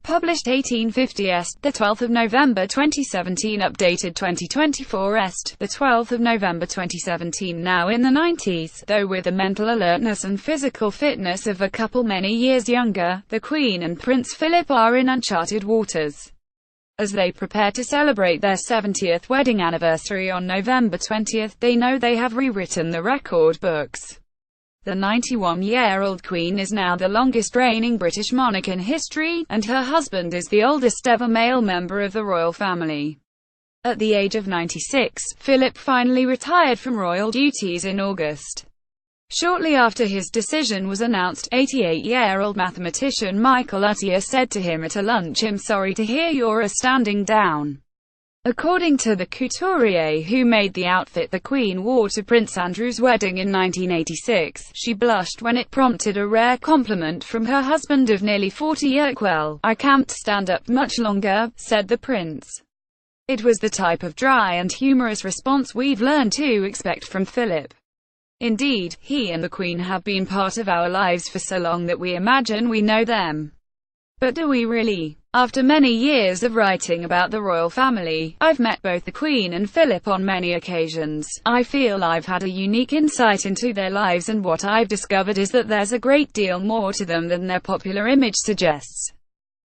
Published 1850 Est, the 12th of November 2017. Updated 2024 Est, the 12th of November 2017. Now in the 90s, though with the mental alertness and physical fitness of a couple many years younger, the Queen and Prince Philip are in uncharted waters. As they prepare to celebrate their 70th wedding anniversary on November 20, they know they have rewritten the record books. The 91-year-old Queen is now the longest-reigning British monarch in history, and her husband is the oldest-ever male member of the royal family. At the age of 96, Philip finally retired from royal duties in August. Shortly after his decision was announced, 88-year-old mathematician Michael Uttier said to him at a lunch, "I'm sorry to hear you're standing down." According to the couturier who made the outfit the Queen wore to Prince Andrew's wedding in 1986, she blushed when it prompted a rare compliment from her husband of nearly 40 years. "Well, I can't stand up much longer," said the prince. It was the type of dry and humorous response we've learned to expect from Philip. Indeed, he and the Queen have been part of our lives for so long that we imagine we know them. But do we really? After many years of writing about the royal family, I've met both the Queen and Philip on many occasions. I feel I've had a unique insight into their lives, and what I've discovered is that there's a great deal more to them than their popular image suggests.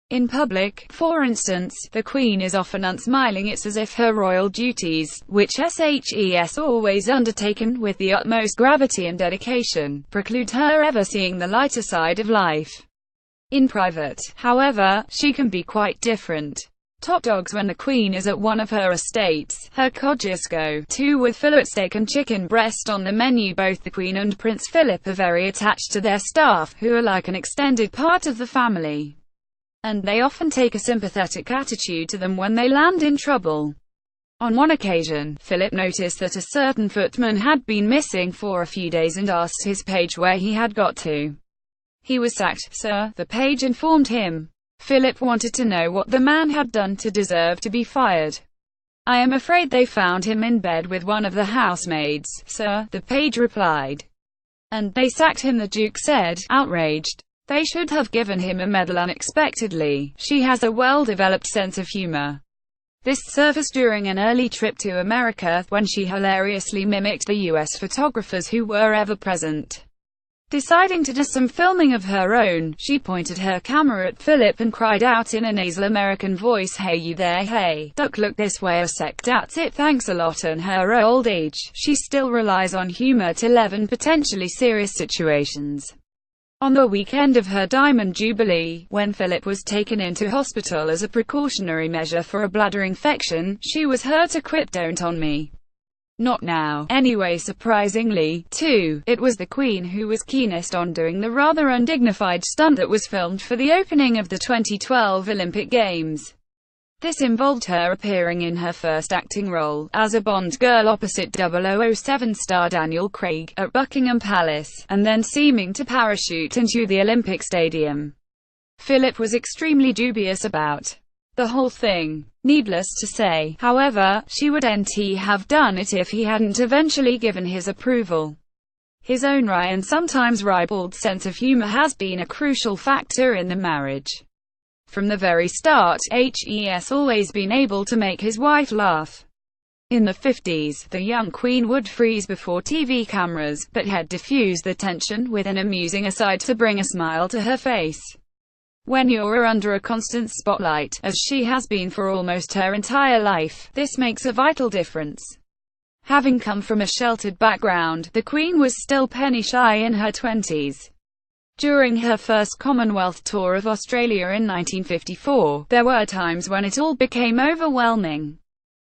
In public, for instance, the Queen is often unsmiling. It's as if her royal duties, which she's always undertaken with the utmost gravity and dedication, preclude her ever seeing the lighter side of life. In private, however, she can be quite different. Top dogs when the Queen is at one of her estates. Her Kosciuszko, too, with fillet steak and chicken breast on the menu. Both the Queen and Prince Philip are very attached to their staff, who are like an extended part of the family. And they often take a sympathetic attitude to them when they land in trouble. On one occasion, Philip noticed that a certain footman had been missing for a few days and asked his page where he had got to. "He was sacked, sir," the page informed him. Philip wanted to know what the man had done to deserve to be fired. "I am afraid they found him in bed with one of the housemaids, sir," the page replied. "And they sacked him," the Duke said, outraged. "They should have given him a medal unexpectedly. She has a well-developed sense of humor." This surfaced during an early trip to America, when she hilariously mimicked the US photographers who were ever present. Deciding to do some filming of her own, she pointed her camera at Philip and cried out in a nasal American voice, "Hey you there, hey, duck, look this way a sec, that's it, thanks a lot." In her old age, she still relies on humor to leaven potentially serious situations. On the weekend of her Diamond Jubilee, when Philip was taken into hospital as a precautionary measure for a bladder infection, she was heard to quip, "Don't on me. Not now." Anyway, surprisingly, too, it was the Queen who was keenest on doing the rather undignified stunt that was filmed for the opening of the 2012 Olympic Games. This involved her appearing in her first acting role, as a Bond girl opposite 007 star Daniel Craig, at Buckingham Palace, and then seeming to parachute into the Olympic Stadium. Philip was extremely dubious about the whole thing. Needless to say, however, she wouldn't have done it if he hadn't eventually given his approval. His own wry and sometimes ribald sense of humor has been a crucial factor in the marriage. From the very start, he's always been able to make his wife laugh. In the 50s, the young Queen would freeze before TV cameras, but had diffused the tension with an amusing aside to bring a smile to her face. When you're under a constant spotlight, as she has been for almost her entire life, this makes a vital difference. Having come from a sheltered background, the Queen was still penny-shy in her 20s. During her first Commonwealth tour of Australia in 1954, there were times when it all became overwhelming.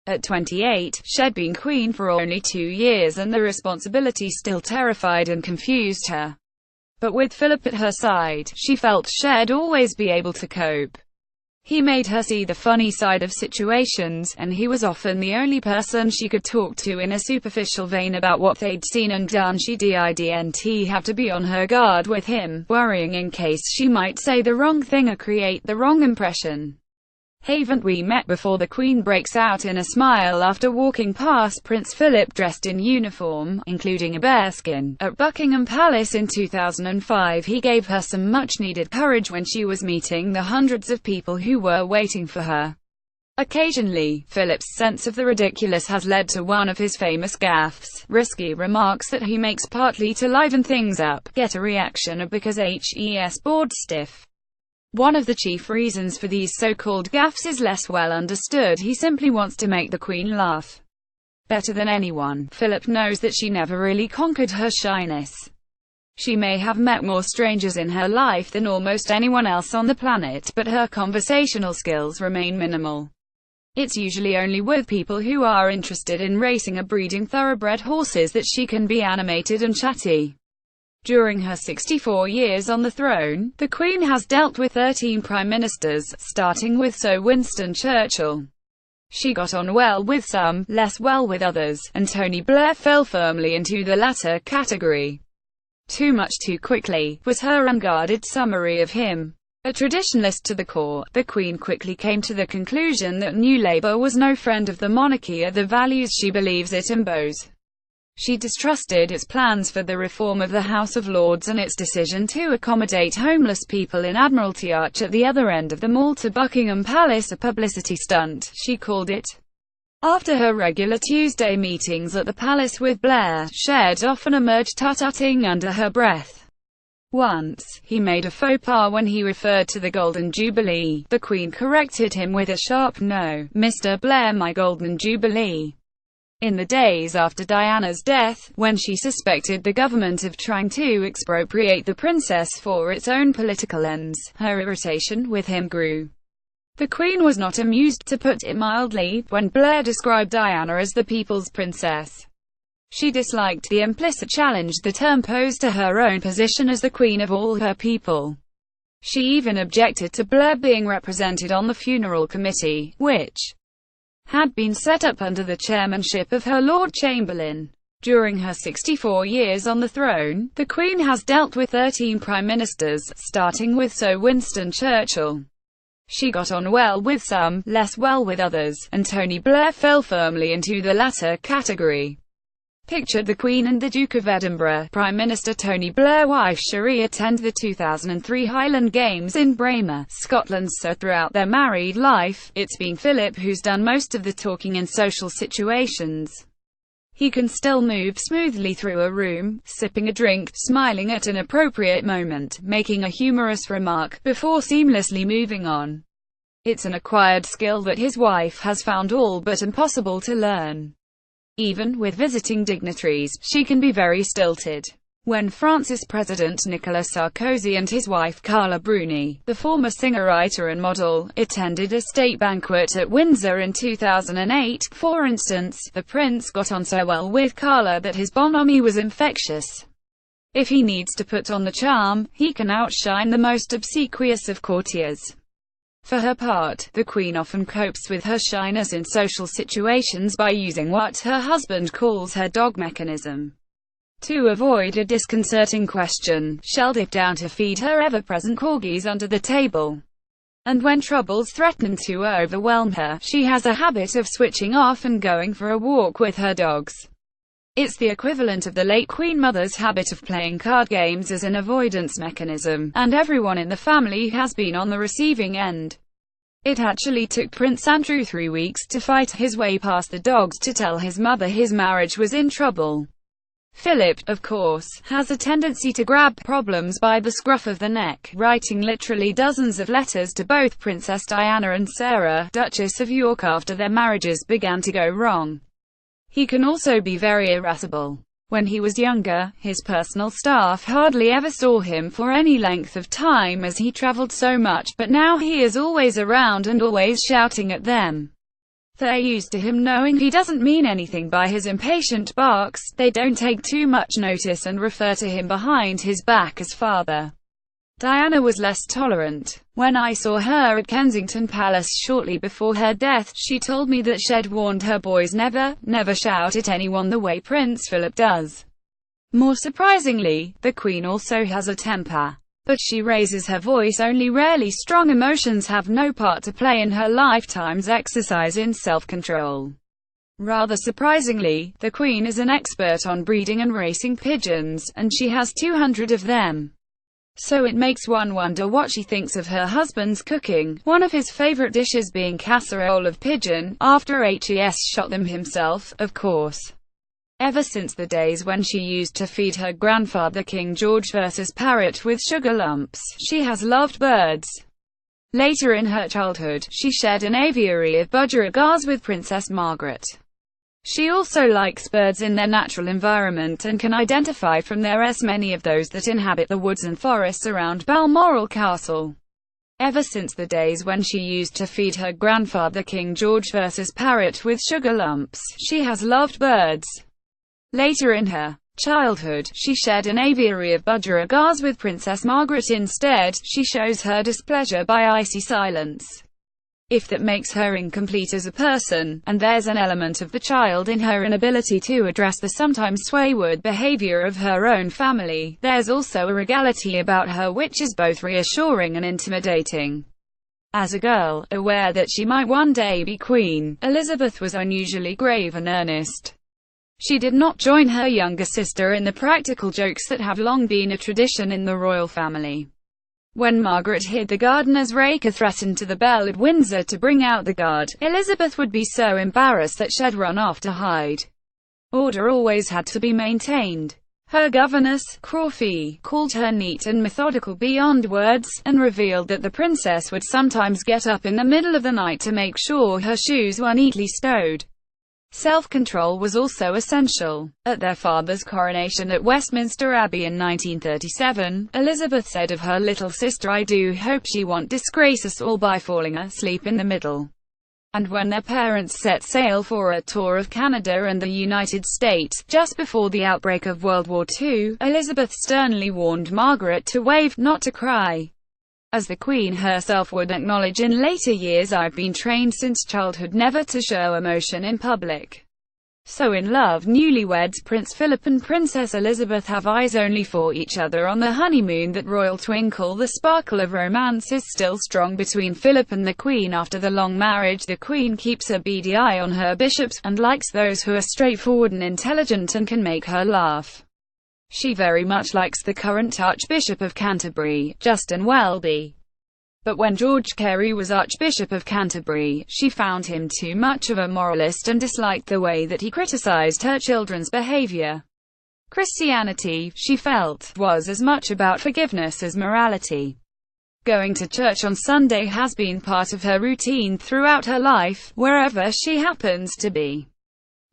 At 28, she'd been Queen for only 2 years and the responsibility still terrified and confused her. But with Philip at her side, she felt she'd always be able to cope. He made her see the funny side of situations, and he was often the only person she could talk to in a superficial vein about what they'd seen and done. She didn't have to be on her guard with him, worrying in case she might say the wrong thing or create the wrong impression. Haven't we met before? The Queen breaks out in a smile after walking past Prince Philip dressed in uniform, including a bearskin, at Buckingham Palace in 2005. He gave her some much-needed courage when she was meeting the hundreds of people who were waiting for her. Occasionally, Philip's sense of the ridiculous has led to one of his famous gaffes, risky remarks that he makes partly to liven things up, get a reaction, or because he's bored stiff. One of the chief reasons for these so-called gaffes is less well understood. He simply wants to make the Queen laugh. Better than anyone, Philip knows that she never really conquered her shyness. She may have met more strangers in her life than almost anyone else on the planet, but her conversational skills remain minimal. It's usually only with people who are interested in racing or breeding thoroughbred horses that she can be animated and chatty. During her 64 years on the throne, the Queen has dealt with 13 prime ministers, starting with Sir Winston Churchill. She got on well with some, less well with others, and Tony Blair fell firmly into the latter category. Too much too quickly, was her unguarded summary of him. A traditionalist to the core, the Queen quickly came to the conclusion that New Labour was no friend of the monarchy or the values she believes it embodies. She distrusted its plans for the reform of the House of Lords and its decision to accommodate homeless people in Admiralty Arch at the other end of the mall to Buckingham Palace, a publicity stunt, she called it. After her regular Tuesday meetings at the palace with Blair, she'd often emerge tut-tutting under her breath. Once, he made a faux pas when he referred to the Golden Jubilee. The Queen corrected him with a sharp "No, Mr. Blair, my Golden Jubilee." In the days after Diana's death, when she suspected the government of trying to expropriate the princess for its own political ends, her irritation with him grew. The Queen was not amused, to put it mildly, when Blair described Diana as the people's princess. She disliked the implicit challenge the term posed to her own position as the queen of all her people. She even objected to Blair being represented on the funeral committee, which had been set up under the chairmanship of her Lord Chamberlain. During her 64 years on the throne, the Queen has dealt with 13 prime ministers, starting with Sir Winston Churchill. She got on well with some, less well with others, and Tony Blair fell firmly into the latter category. Picture the Queen and the Duke of Edinburgh. Prime Minister Tony Blair's wife Cherie attend the 2003 Highland Games in Braemar, Scotland. So throughout their married life, it's been Philip who's done most of the talking in social situations. He can still move smoothly through a room, sipping a drink, smiling at an appropriate moment, making a humorous remark, before seamlessly moving on. It's an acquired skill that his wife has found all but impossible to learn. Even with visiting dignitaries, she can be very stilted. When France's President Nicolas Sarkozy and his wife Carla Bruni, the former singer-writer and model, attended a state banquet at Windsor in 2008, for instance, the prince got on so well with Carla that his bonhomie was infectious. If he needs to put on the charm, he can outshine the most obsequious of courtiers. For her part, the Queen often copes with her shyness in social situations by using what her husband calls her dog mechanism. To avoid a disconcerting question, she'll dip down to feed her ever-present corgis under the table. And when troubles threaten to overwhelm her, she has a habit of switching off and going for a walk with her dogs. It's the equivalent of the late Queen Mother's habit of playing card games as an avoidance mechanism, and everyone in the family has been on the receiving end. It actually took Prince Andrew 3 weeks to fight his way past the dogs to tell his mother his marriage was in trouble. Philip, of course, has a tendency to grab problems by the scruff of the neck, writing literally dozens of letters to both Princess Diana and Sarah, Duchess of York, after their marriages began to go wrong. He can also be very irascible. When he was younger, his personal staff hardly ever saw him for any length of time as he traveled so much, but now he is always around and always shouting at them. They're used to him knowing he doesn't mean anything by his impatient barks. They don't take too much notice and refer to him behind his back as father. Diana was less tolerant. When I saw her at Kensington Palace shortly before her death, she told me that she'd warned her boys never shout at anyone the way Prince Philip does. More surprisingly, the Queen also has a temper. But she raises her voice only rarely. Strong emotions have no part to play in her lifetime's exercise in self-control. Rather surprisingly, the Queen is an expert on breeding and racing pigeons, and she has 200 of them. So it makes one wonder what she thinks of her husband's cooking, one of his favorite dishes being casserole of pigeon, after HES shot them himself, of course. Ever since the days when she used to feed her grandfather King George vs. Parrot with sugar lumps, she has loved birds. Later in her childhood, she shared an aviary of budgerigars with Princess Margaret. She also likes birds in their natural environment and can identify from their many of those that inhabit the woods and forests around Balmoral Castle. Ever since the days when she used to feed her grandfather King George vs. Parrot with sugar lumps, she has loved birds. Later in her childhood, she shared an aviary of budgerigars with Princess Margaret. Instead, she shows her displeasure by icy silence. If that makes her incomplete as a person, and there's an element of the child in her inability to address the sometimes wayward behavior of her own family, there's also a regality about her which is both reassuring and intimidating. As a girl, aware that she might one day be queen, Elizabeth was unusually grave and earnest. She did not join her younger sister in the practical jokes that have long been a tradition in the royal family. When Margaret hid the gardener's rake or threatened to the bell at Windsor to bring out the guard, Elizabeth would be so embarrassed that she'd run off to hide. Order always had to be maintained. Her governess, Crawfie, called her neat and methodical beyond words, and revealed that the princess would sometimes get up in the middle of the night to make sure her shoes were neatly stowed. Self-control was also essential. At their father's coronation at Westminster Abbey in 1937, Elizabeth said of her little sister, "I do hope she won't disgrace us all by falling asleep in the middle." And when their parents set sail for a tour of Canada and the United States, just before the outbreak of World War II, Elizabeth sternly warned Margaret to wave, not to cry. As the Queen herself would acknowledge in later years, "I've been trained since childhood never to show emotion in public." So in love, newlyweds Prince Philip and Princess Elizabeth have eyes only for each other on the honeymoon. That royal twinkle, the sparkle of romance, is still strong between Philip and the Queen. After the long marriage, the Queen keeps a beady eye on her bishops, and likes those who are straightforward and intelligent and can make her laugh. She very much likes the current Archbishop of Canterbury, Justin Welby. But when George Carey was Archbishop of Canterbury, she found him too much of a moralist and disliked the way that he criticized her children's behavior. Christianity, she felt, was as much about forgiveness as morality. Going to church on Sunday has been part of her routine throughout her life, wherever she happens to be.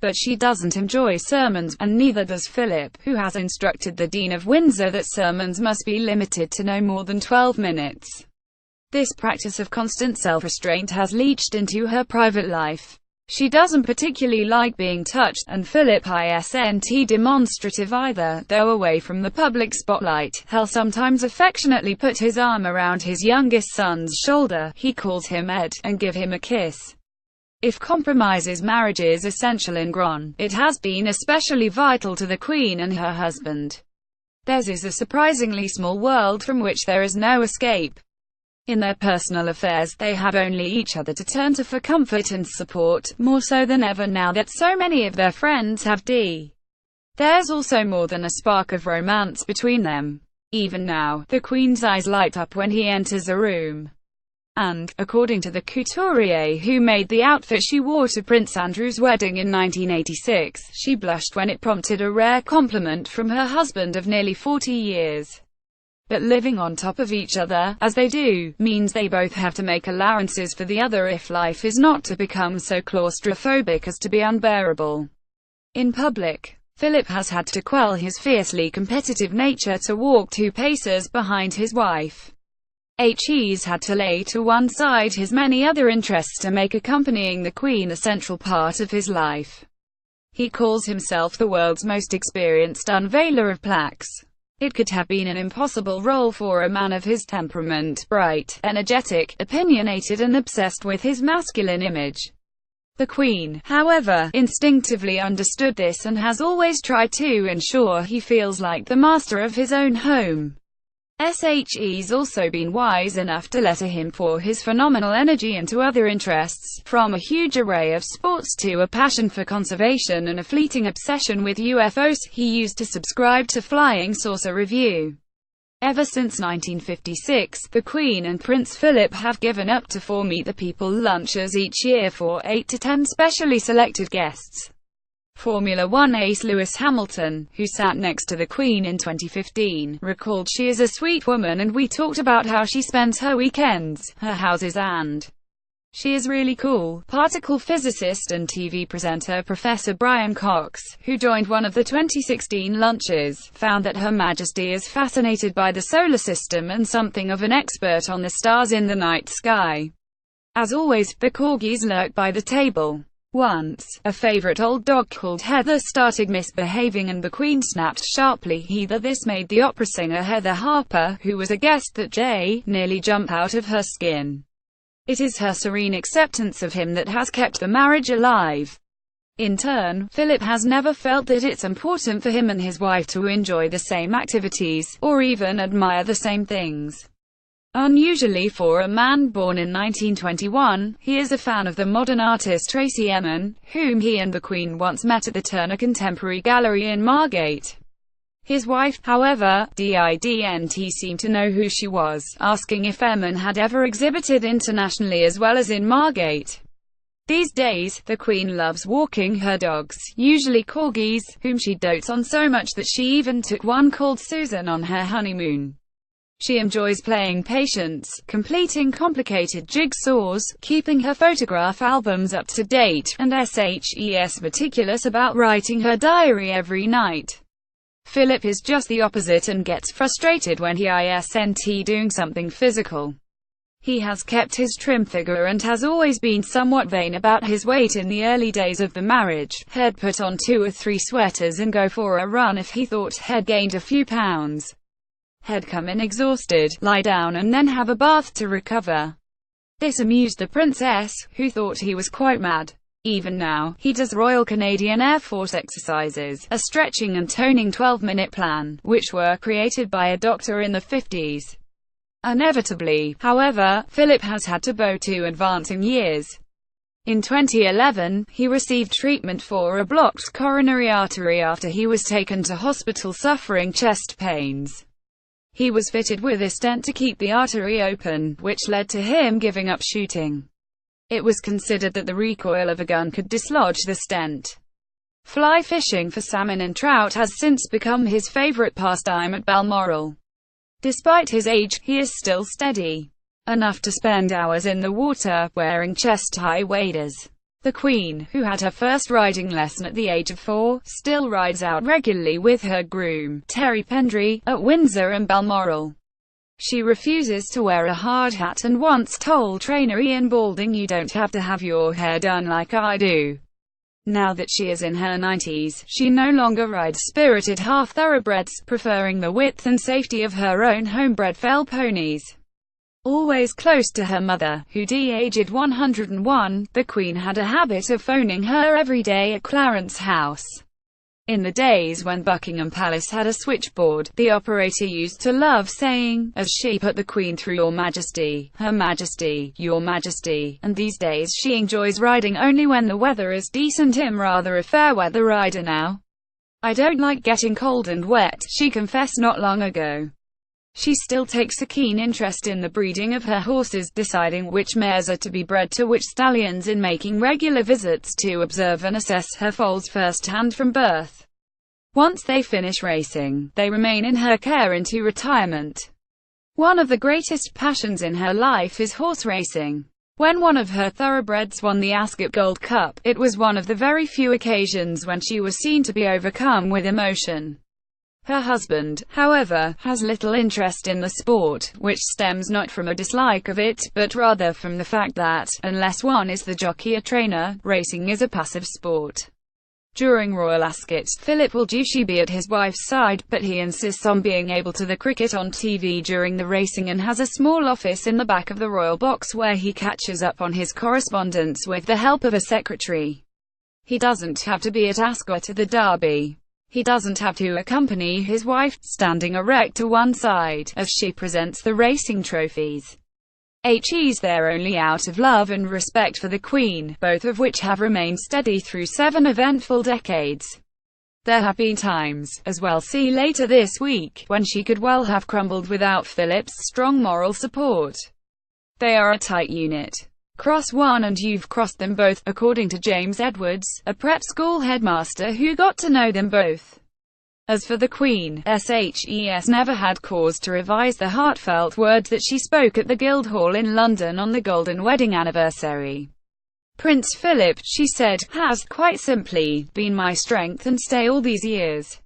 But she doesn't enjoy sermons, and neither does Philip, who has instructed the Dean of Windsor that sermons must be limited to no more than 12 minutes. This practice of constant self-restraint has leached into her private life. She doesn't particularly like being touched, and Philip isn't demonstrative either, though away from the public spotlight, he'll sometimes affectionately put his arm around his youngest son's shoulder, he calls him Ed, and give him a kiss. If compromise is marriage's essential ingredient, it has been especially vital to the Queen and her husband. Theirs is a surprisingly small world from which there is no escape. In their personal affairs, they have only each other to turn to for comfort and support, more so than ever now that so many of their friends have died. There's also more than a spark of romance between them. Even now, the Queen's eyes light up when he enters a room. And, according to the couturier who made the outfit she wore to Prince Andrew's wedding in 1986, she blushed when it prompted a rare compliment from her husband of nearly 40 years. But living on top of each other, as they do, means they both have to make allowances for the other if life is not to become so claustrophobic as to be unbearable. In public, Philip has had to quell his fiercely competitive nature to walk 2 paces behind his wife. He's had to lay to one side his many other interests to make accompanying the Queen a central part of his life. He calls himself the world's most experienced unveiler of plaques. It could have been an impossible role for a man of his temperament, bright, energetic, opinionated and obsessed with his masculine image. The Queen, however, instinctively understood this and has always tried to ensure he feels like the master of his own home. She's also been wise enough to let him pour his phenomenal energy into other interests, from a huge array of sports to a passion for conservation and a fleeting obsession with UFOs he used to subscribe to Flying Saucer Review. Ever since 1956, the Queen and Prince Philip have given up to 4 Meet the People lunches each year for 8 to 10 specially selected guests. Formula One ace Lewis Hamilton, who sat next to the Queen in 2015, recalled, "She is a sweet woman and we talked about how she spends her weekends, her houses, and she is really cool." Particle physicist and TV presenter Professor Brian Cox, who joined one of the 2016 lunches, found that Her Majesty is fascinated by the solar system and something of an expert on the stars in the night sky. As always, the corgis lurk by the table. Once, a favorite old dog called Heather started misbehaving and the Queen snapped sharply. Heather. This made the opera singer Heather Harper, who was a guest that day, nearly jump out of her skin. It is her serene acceptance of him that has kept the marriage alive. In turn, Philip has never felt that it's important for him and his wife to enjoy the same activities, or even admire the same things. Unusually for a man born in 1921, he is a fan of the modern artist Tracey Emin, whom he and the Queen once met at the Turner Contemporary Gallery in Margate. His wife, however, didn't seem to know who she was, asking if Emin had ever exhibited internationally as well as in Margate. These days, the Queen loves walking her dogs, usually corgis, whom she dotes on so much that she even took one called Susan on her honeymoon. She enjoys playing Patience, completing complicated jigsaws, keeping her photograph albums up to date, and is meticulous about writing her diary every night. Philip is just the opposite and gets frustrated when he isn't doing something physical. He has kept his trim figure and has always been somewhat vain about his weight. In the early days of the marriage, he'd put on 2 or 3 sweaters and go for a run if he thought he'd gained a few pounds. He'd come in exhausted, lie down and then have a bath to recover. This amused the princess, who thought he was quite mad. Even now, he does Royal Canadian Air Force exercises, a stretching and toning 12-minute plan, which were created by a doctor in the 50s. Inevitably, however, Philip has had to bow to advancing years. In 2011, he received treatment for a blocked coronary artery after he was taken to hospital suffering chest pains. He was fitted with a stent to keep the artery open, which led to him giving up shooting. It was considered that the recoil of a gun could dislodge the stent. Fly fishing for salmon and trout has since become his favorite pastime at Balmoral. Despite his age, he is still steady enough to spend hours in the water, wearing chest-high waders. The Queen, who had her first riding lesson at the age of 4, still rides out regularly with her groom, Terry Pendry, at Windsor and Balmoral. She refuses to wear a hard hat and once told trainer Ian Balding, "You don't have to have your hair done like I do." Now that she is in her 90s, she no longer rides spirited half-thoroughbreds, preferring the width and safety of her own homebred fell ponies. Always close to her mother, who aged 101, the Queen had a habit of phoning her every day at Clarence House. In the days when Buckingham Palace had a switchboard, the operator used to love saying, as she put the Queen through, "Your Majesty, Her Majesty, Your Majesty," and these days she enjoys riding only when the weather is decent. "I'm rather a fair weather rider now. I don't like getting cold and wet," she confessed not long ago. She still takes a keen interest in the breeding of her horses, deciding which mares are to be bred to which stallions, and making regular visits to observe and assess her foals firsthand from birth. Once they finish racing, they remain in her care into retirement. One of the greatest passions in her life is horse racing. When one of her thoroughbreds won the Ascot Gold Cup, it was one of the very few occasions when she was seen to be overcome with emotion. Her husband, however, has little interest in the sport, which stems not from a dislike of it, but rather from the fact that, unless one is the jockey or trainer, racing is a passive sport. During Royal Ascot, Philip will usually be at his wife's side, but he insists on being able to the cricket on TV during the racing and has a small office in the back of the royal box where he catches up on his correspondence with the help of a secretary. He doesn't have to be at Ascot or the Derby. He doesn't have to accompany his wife, standing erect to one side, as she presents the racing trophies. He's there only out of love and respect for the Queen, both of which have remained steady through 7 eventful decades. There have been times, as well see later this week, when she could well have crumbled without Philip's strong moral support. They are a tight unit. Cross one and you've crossed them both, according to James Edwards, a prep school headmaster who got to know them both. As for the Queen, SHES never had cause to revise the heartfelt words that she spoke at the Guildhall in London on the Golden Wedding Anniversary. Prince Philip, she said, has, quite simply, been my strength and stay all these years.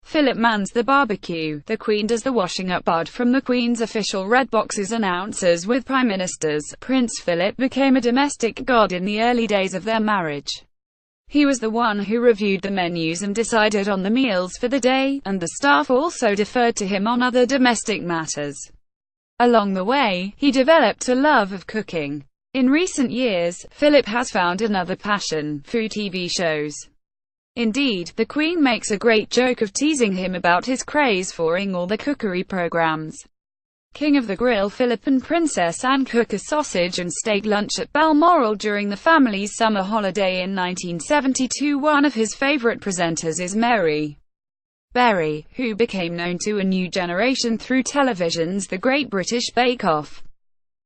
Philip mans the barbecue, the Queen does the washing up. Barred from the Queen's official red boxes announcers with prime ministers, Prince Philip became a domestic god in the early days of their marriage. He was the one who reviewed the menus and decided on the meals for the day, and the staff also deferred to him on other domestic matters. Along the way, he developed a love of cooking. In recent years, Philip has found another passion: food TV shows. Indeed, the Queen makes a great joke of teasing him about his craze for all the cookery programs. King of the Grill Philip and Princess Anne cook a sausage and steak lunch at Balmoral during the family's summer holiday in 1972. One of his favourite presenters is Mary Berry, who became known to a new generation through television's The Great British Bake Off.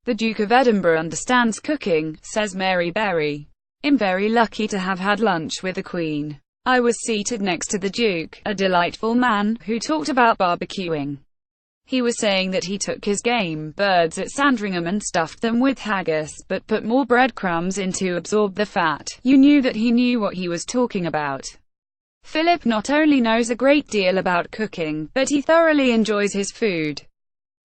The Duke of Edinburgh understands cooking, says Mary Berry. I'm very lucky to have had lunch with the Queen. I was seated next to the Duke, a delightful man, who talked about barbecuing. He was saying that he took his game birds at Sandringham and stuffed them with haggis, but put more breadcrumbs in to absorb the fat. You knew that he knew what he was talking about. Philip not only knows a great deal about cooking, but he thoroughly enjoys his food.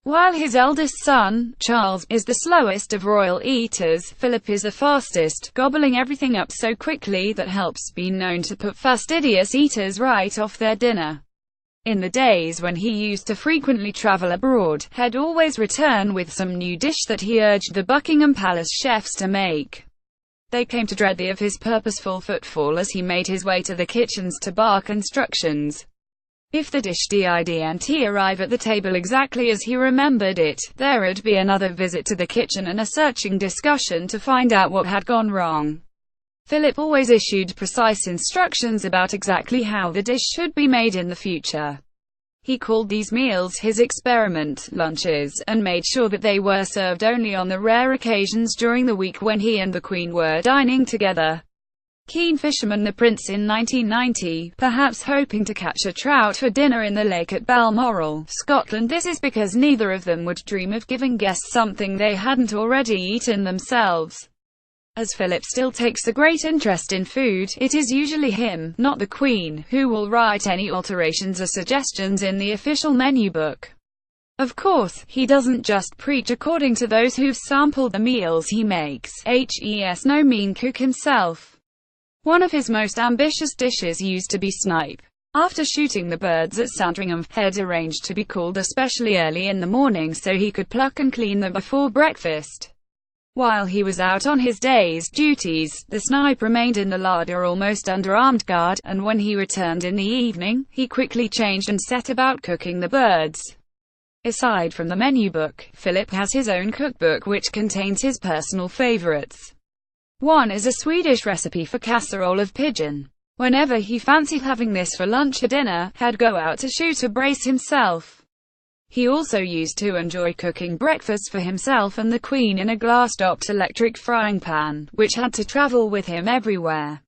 While his eldest son, Charles, is the slowest of royal eaters, Philip is the fastest, gobbling everything up so quickly that helps been known to put fastidious eaters right off their dinner. In the days when he used to frequently travel abroad, he'd always return with some new dish that he urged the Buckingham Palace chefs to make. They came to dread the of his purposeful footfall as he made his way to the kitchens to bark instructions. If the dish didn't arrive at the table exactly as he remembered it, there'd be another visit to the kitchen and a searching discussion to find out what had gone wrong. Philip always issued precise instructions about exactly how the dish should be made in the future. He called these meals his experiment lunches, and made sure that they were served only on the rare occasions during the week when he and the Queen were dining together. Keen fisherman the Prince in 1990, perhaps hoping to catch a trout for dinner in the lake at Balmoral, Scotland. This is because neither of them would dream of giving guests something they hadn't already eaten themselves. As Philip still takes a great interest in food, it is usually him, not the Queen, who will write any alterations or suggestions in the official menu book. Of course, he doesn't just preach according to those who've sampled the meals he makes. He's no mean cook himself. One of his most ambitious dishes used to be snipe. After shooting the birds at Sandringham, he'd arranged to be called especially early in the morning so he could pluck and clean them before breakfast. While he was out on his day's duties, the snipe remained in the larder almost under armed guard, and when he returned in the evening, he quickly changed and set about cooking the birds. Aside from the menu book, Philip has his own cookbook which contains his personal favorites. One is a Swedish recipe for casserole of pigeon. Whenever he fancied having this for lunch or dinner, he'd go out to shoot a brace himself. He also used to enjoy cooking breakfast for himself and the Queen in a glass-topped electric frying pan, which had to travel with him everywhere.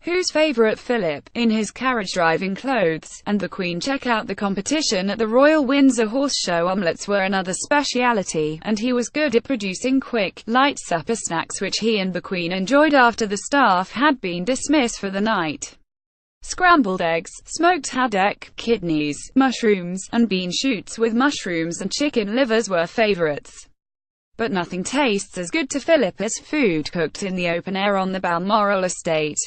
Whose favourite Philip, in his carriage-driving clothes, and the Queen check out the competition at the Royal Windsor Horse Show. Omelettes were another speciality, and he was good at producing quick, light supper snacks which he and the Queen enjoyed after the staff had been dismissed for the night. Scrambled eggs, smoked haddock, kidneys, mushrooms, and bean shoots with mushrooms and chicken livers were favourites. But nothing tastes as good to Philip as food cooked in the open air on the Balmoral estate.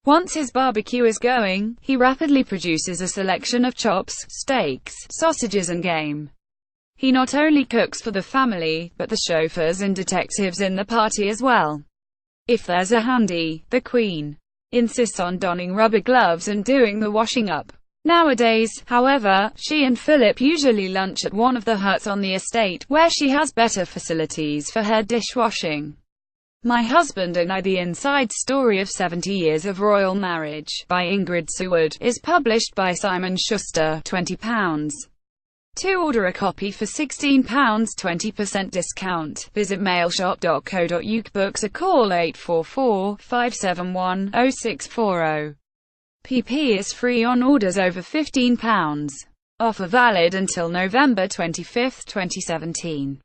Once his barbecue is going, he rapidly produces a selection of chops, steaks, sausages and game. He not only cooks for the family, but the chauffeurs and detectives in the party as well. If there's a handy, the Queen insists on donning rubber gloves and doing the washing up. Nowadays, however, she and Philip usually lunch at one of the huts on the estate, where she has better facilities for her dishwashing. My Husband and I: The Inside Story of 70 Years of Royal Marriage, by Ingrid Seward, is published by Simon Schuster, £20. To order a copy for £16, 20% discount, visit mailshop.co.uk. Books a call 844-571-0640. pp. is free on orders over £15. Offer valid until November 25, 2017.